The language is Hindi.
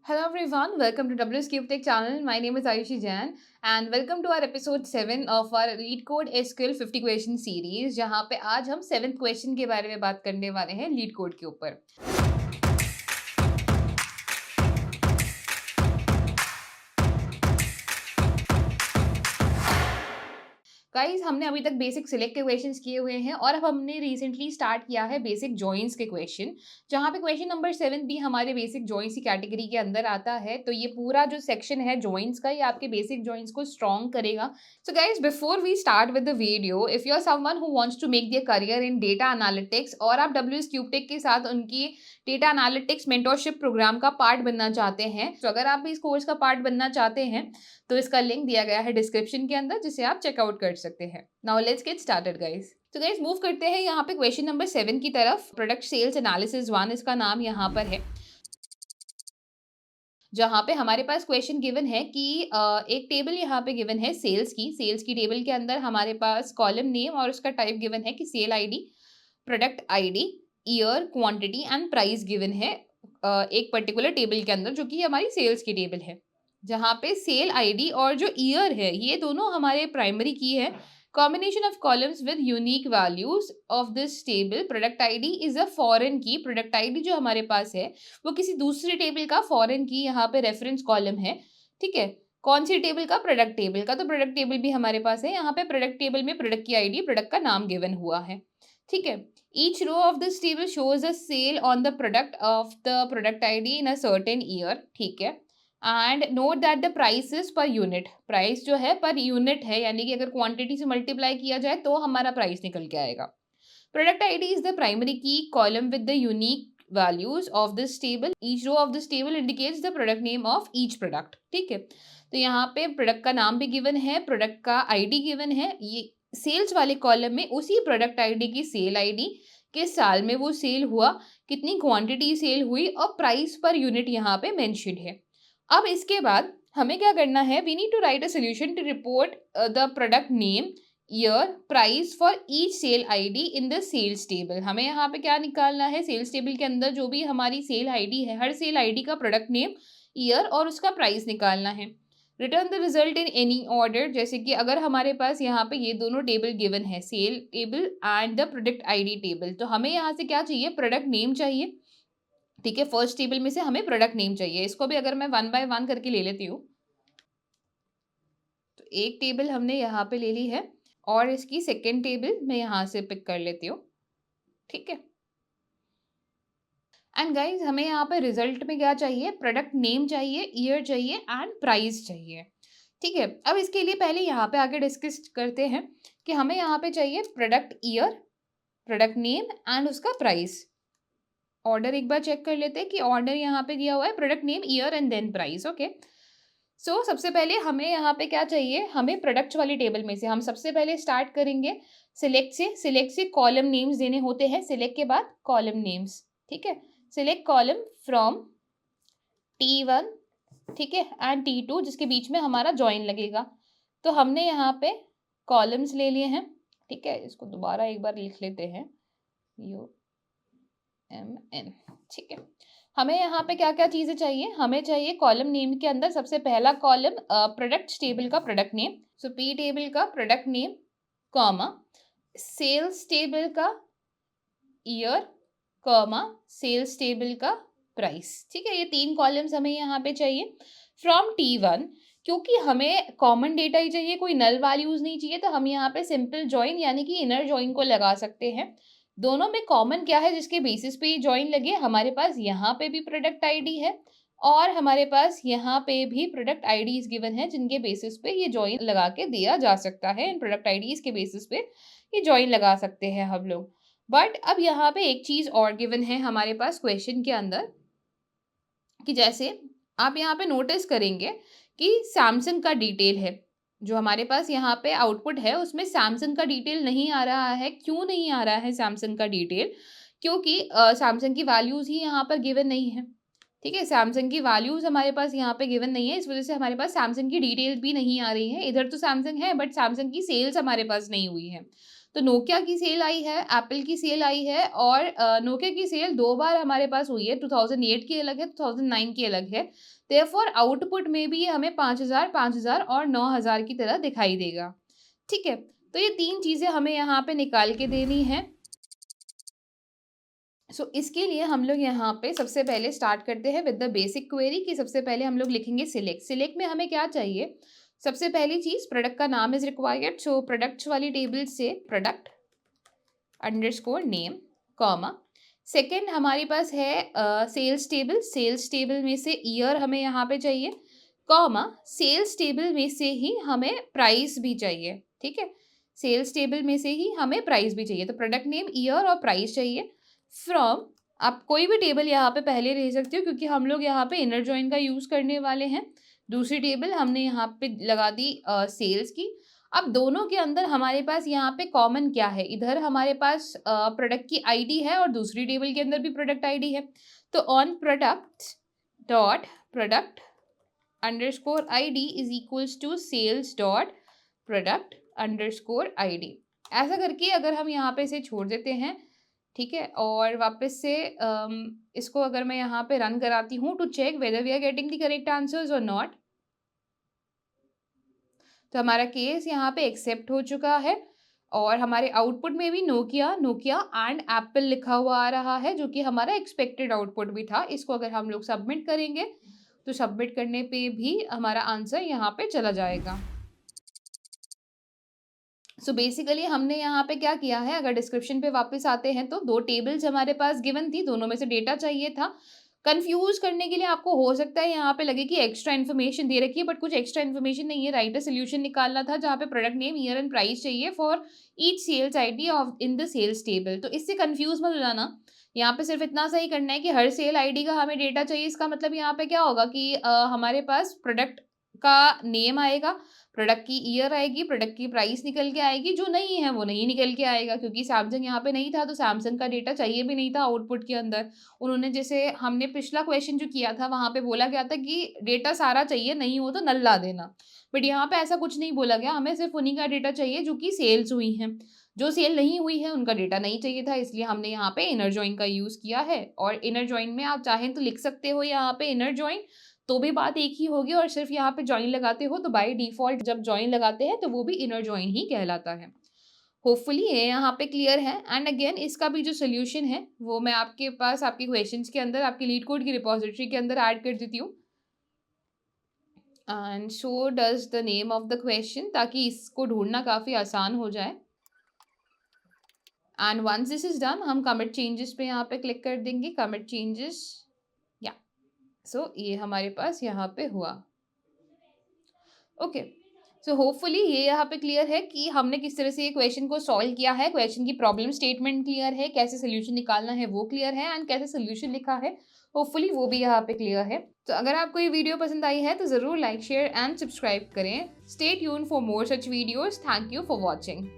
Hello everyone, welcome to WS Cube Tech channel. My name is Ayushi Jain and welcome to our episode 7 of our Lead Code SQL 50 question series जहाँ पे आज हम 7th क्वेश्चन के बारे में बात करने वाले हैं लीड कोड के ऊपर। गाइस हमने अभी तक बेसिक सिलेक्ट के क्वेश्चंस किए हुए हैं और अब हमने रिसेंटली स्टार्ट किया है बेसिक जॉइंस के क्वेश्चन, जहाँ पे क्वेश्चन नंबर 7 भी हमारे बेसिक जॉइंस की कैटेगरी के अंदर आता है। तो ये पूरा जो सेक्शन है जॉइंस का, ये आपके बेसिक जॉइंस को स्ट्रॉन्ग करेगा। So guys before we start with the video, if you are someone who wants to make their career in data analytics और आप डब्ल्यूएस क्यूबटेक के साथ उनकी डेटा एनालिटिक्स मेंटोरशिप प्रोग्राम का पार्ट बनना चाहते हैं, तो अगर आप भी इस कोर्स का पार्ट बनना चाहते हैं तो इसका लिंक दिया गया है डिस्क्रिप्शन के अंदर, जिसे आप चेकआउट कर सकते हैं। Now let's get started guys. तो गाइस मूव करते हैं यहाँ पे क्वेश्चन नंबर 7 की तरफ। प्रोडक्ट सेल्स एनालिसिस 1 इसका नाम यहाँ पर है, जहाँ पे हमारे पास क्वेश्चन गिवन है कि एक टेबल यहाँ पे गिवन है सेल्स की टेबल के अंदर हमारे पास कॉलम नेम और उसका टाइप गिवन है कि sale ID, product ID, year, quantity and price given है एक पर्टिकुलर टेबल के अंदर, जो कि हमारी सेल्स की टेबल है। जहाँ पे सेल आईडी और जो ईयर है ये दोनों हमारे प्राइमरी की है। Combination of columns with unique values of this table. Product ID is a foreign की। प्रोडक्ट आईडी जो हमारे पास है वो किसी दूसरी टेबल का फॉरेन की यहाँ पे रेफरेंस कॉलम है। ठीक है, कौन सी टेबल का? प्रोडक्ट टेबल का। तो प्रोडक्ट टेबल भी हमारे पास है। यहाँ पे प्रोडक्ट टेबल में प्रोडक्ट की आईडी, प्रोडक्ट का नाम गिवन हुआ है। ठीक है, each row of this table shows a sale on the product of the product ID in a certain year. ठीक है, and note that the price is per unit. Price जो है पर यूनिट है, यानी कि अगर क्वांटिटी से मल्टीप्लाई किया जाए तो हमारा प्राइस निकल के आएगा। Product ID is the primary key column with the unique values of this table. Each row of this table indicates the product name of each product. ठीक है, तो यहाँ पे प्रोडक्ट का नाम भी गिवन है, प्रोडक्ट का आईडी गिवन है। ये सेल्स वाले कॉलम में उसी प्रोडक्ट आईडी की सेल आईडी, किस साल में वो सेल हुआ, कितनी क्वांटिटी सेल हुई और प्राइस पर यूनिट यहाँ पे मेंशन्ड है। अब इसके बाद हमें क्या करना है? We need to write a solution to report the product name, year, price for each sale ID in the sales table. हमें यहाँ पे क्या निकालना है? सेल्स टेबल के अंदर जो भी हमारी सेल आईडी है, हर सेल आईडी का प्रोडक्ट नेम, ईयर और उसका प्राइस निकालना है। Return the result in any order. जैसे कि अगर हमारे पास यहाँ पे ये दोनों टेबल गिवन है, sale table and the product ID table, तो हमें यहाँ से क्या चाहिए? प्रोडक्ट नेम चाहिए। ठीक है, फर्स्ट टेबल में से हमें प्रोडक्ट नेम चाहिए। इसको भी अगर मैं 1 बाय 1 करके ले लेती हूँ, तो एक टेबल हमने यहाँ पे ले ली है और इसकी सेकेंड टेबल मैं यहाँ से पिक कर लेती हूँ। ठीक है, एंड गाइज हमें यहाँ पे रिजल्ट में क्या चाहिए? प्रोडक्ट नेम चाहिए, ईयर चाहिए एंड प्राइस चाहिए। ठीक है, अब इसके लिए पहले यहाँ पे आगे डिस्कस करते हैं कि हमें यहाँ पे चाहिए product year, product name and उसका प्राइस। ऑर्डर एक बार चेक कर लेते हैं कि ऑर्डर यहाँ पे दिया हुआ है product name, year and then price. Okay, so सबसे पहले हमें यहाँ पे क्या चाहिए? हमें प्रोडक्ट्स वाली टेबल में से हम सबसे पहले स्टार्ट करेंगे सिलेक्ट से। सिलेक्ट से कॉलम नेम्स देने होते हैं, सिलेक्ट के बाद कॉलम नेम्स। ठीक है, सिलेक्ट कॉलम फ्रॉम T1, ठीक है, एंड T2, जिसके बीच में हमारा जॉइन लगेगा। तो हमने यहाँ पे कॉलम्स ले लिए हैं। ठीक है, इसको दोबारा एक बार लिख लेते हैं, UMN। ठीक है, हमें यहाँ पे क्या क्या चीज़ें चाहिए? हमें चाहिए कॉलम नेम के अंदर सबसे पहला कॉलम प्रोडक्ट टेबल का product name, so P table का product name, comma sales table का ईयर, कॉमा सेल्स टेबल का प्राइस। ठीक है, ये 3 कॉलम्स हमें यहाँ पे चाहिए फ्रॉम T1। क्योंकि हमें कॉमन डेटा ही चाहिए, कोई नल वैल्यूज नहीं चाहिए, तो हम यहाँ पे सिंपल जॉइन यानी कि इनर जॉइन को लगा सकते हैं। दोनों में कॉमन क्या है जिसके बेसिस पे ये जॉइन लगे? हमारे पास यहाँ पे भी प्रोडक्ट आईडी है और हमारे पास यहाँ पे भी प्रोडक्ट आईडीज गिवन है, जिनके बेसिस पे ये जॉइन लगा के दिया जा सकता है। इन प्रोडक्ट आईडीज के बेसिस पे ये जॉइन लगा सकते हैं हम लोग। बट अब यहाँ पे एक चीज और गिवन है हमारे पास क्वेश्चन के अंदर, कि जैसे आप यहाँ पे नोटिस करेंगे कि सैमसंग का डिटेल है, जो हमारे पास यहाँ पे आउटपुट है उसमें सैमसंग का डिटेल नहीं आ रहा है। क्यों नहीं आ रहा है सैमसंग का डिटेल? क्योंकि सैमसंग की वैल्यूज ही यहाँ पर गिवन नहीं है। ठीक है, सैमसंग की वैल्यूज हमारे पास यहाँ पे गिवन नहीं है, इस वजह से हमारे पास सैमसंग की डिटेल्स भी नहीं आ रही है। इधर तो सैमसंग है बट सैमसंग की सेल्स हमारे पास नहीं हुई है। तो नोकिया की सेल आई है, एप्पल की सेल आई है और नोकिया की सेल 2 बार हमारे पास हुई है, 2008 की अलग है, 2009 की अलग है। देयरफॉर आउटपुट में भी ये हमें 5000, 5000 और 9000 की तरह दिखाई देगा। ठीक है? तो ये 3 चीज़ें हमें यहाँ पे निकाल के देनी हैं। इसके लिए हम लोग यहाँ पे सबसे पहले स्टार्ट करते हैं विद द बेसिक क्वेरी कि सबसे पहले हम लोग लिखेंगे सिलेक्ट। सिलेक्ट में हमें क्या चाहिए? सबसे पहली चीज़ प्रोडक्ट का नाम इज़ रिक्वायर्ड, सो प्रोडक्ट्स वाली टेबल से product underscore name, comma. Second हमारे पास है सेल्स टेबल। सेल्स टेबल में से ईयर हमें यहाँ पे चाहिए, कॉमा सेल्स टेबल में से ही हमें प्राइस भी चाहिए। ठीक है? सेल्स टेबल में से ही हमें प्राइस भी चाहिए। तो प्रोडक्ट नेम, ईयर और प्राइस चाहिए। फ्रॉम आप कोई भी टेबल यहाँ पे पहले ले सकते हो क्योंकि हम लोग यहाँ पे इनर जॉइन का यूज़ करने वाले हैं। दूसरी टेबल हमने यहाँ पे लगा दी सेल्स की। अब दोनों के अंदर हमारे पास यहाँ पे कॉमन क्या है? इधर हमारे पास प्रोडक्ट की आईडी है और दूसरी टेबल के अंदर भी प्रोडक्ट आईडी है। तो on product dot product underscore ID is equals to sales dot product underscore ID. ऐसा करके अगर हम यहाँ पे इसे छोड़ देते हैं, ठीक है, और वापस से इसको अगर मैं यहाँ पे रन कराती हूँ to check whether we are getting the correct answers और नॉट, तो हमारा केस यहाँ पे एक्सेप्ट हो चुका है और हमारे आउटपुट में भी नोकिया एंड एप्पल लिखा हुआ आ रहा है जो कि हमारा एक्सपेक्टेड आउटपुट भी था। इसको अगर हम लोग सबमिट करेंगे तो सबमिट करने पे भी हमारा आंसर यहाँ पे चला जाएगा। बेसिकली हमने यहाँ पे क्या किया है, अगर डिस्क्रिप्शन पे वापस आते हैं तो 2 टेबल्स हमारे पास गिवन थी, दोनों में से डेटा चाहिए था। कंफ्यूज करने के लिए आपको हो सकता है यहाँ पे लगे कि एक्स्ट्रा इन्फॉर्मेशन दे रखी है, बट कुछ एक्स्ट्रा इन्फॉर्मेशन नहीं है। राइट अ सोल्यूशन निकालना था जहाँ पे product name, year and price चाहिए for each sales ID of in the sales table. तो इससे कंफ्यूज मत हो जाना। यहाँ पे सिर्फ इतना सा ही करना है कि हर सेल आईडी का हमें डेटा चाहिए। इसका मतलब यहाँ पे क्या होगा कि हमारे पास प्रोडक्ट का नेम आएगा, प्रोडक्ट की ईयर आएगी, प्रोडक्ट की प्राइस निकल के आएगी। जो नहीं है वो नहीं निकल के आएगा क्योंकि सैमसंग यहाँ पे नहीं था, तो सैमसंग का डेटा चाहिए भी नहीं था आउटपुट के अंदर। उन्होंने जैसे हमने पिछला क्वेश्चन जो किया था वहाँ पे बोला गया था कि डेटा सारा चाहिए, नहीं हो तो नल ला देना। बट यहाँ पे ऐसा कुछ नहीं बोला गया, हमें सिर्फ उन्हीं का डेटा चाहिए जो कि सेल्स हुई हैं। जो सेल नहीं हुई है उनका डेटा नहीं चाहिए था, इसलिए हमने यहाँ पे इनर जॉइन का यूज़ किया है। और इनर जॉइन में आप चाहें तो लिख सकते हो यहाँ पे इनर जॉइन, तो भी बात एक ही होगी। और सिर्फ यहाँ पे जॉइन लगाते हो तो बाय डिफ़ॉल्ट जब जॉइन लगाते हैं तो वो भी इनर जॉइन ही कहलाता है। होपफुली ये यहाँ पे क्लियर है। एंड अगेन इसका भी जो सॉल्यूशन है वो मैं आपके पास आपके क्वेश्चंस के अंदर आपकी लीड कोड की रिपॉजिटरी के अंदर ऐड कर देती हूँ। And so does the name of the question, ताकि इसको ढूंढना काफ़ी आसान हो जाए। And once this is done हम कमिट चेंजेस पे यहाँ पे क्लिक कर देंगे, कमिट चेंजेस, या ये हमारे पास यहाँ पे हुआ। ओके, सो होपफुली ये यहाँ पे क्लियर है कि हमने किस तरह से ये क्वेश्चन को सॉल्व किया है। क्वेश्चन की प्रॉब्लम स्टेटमेंट क्लियर है, कैसे सोल्यूशन निकालना है वो क्लियर है, एंड कैसे सोल्यूशन लिखा है होपफुली वो भी यहाँ पे क्लियर है। तो अगर आपको ये वीडियो पसंद आई है तो ज़रूर लाइक, शेयर एंड सब्सक्राइब करें। Stay tune for more such videos. Thank you for watching.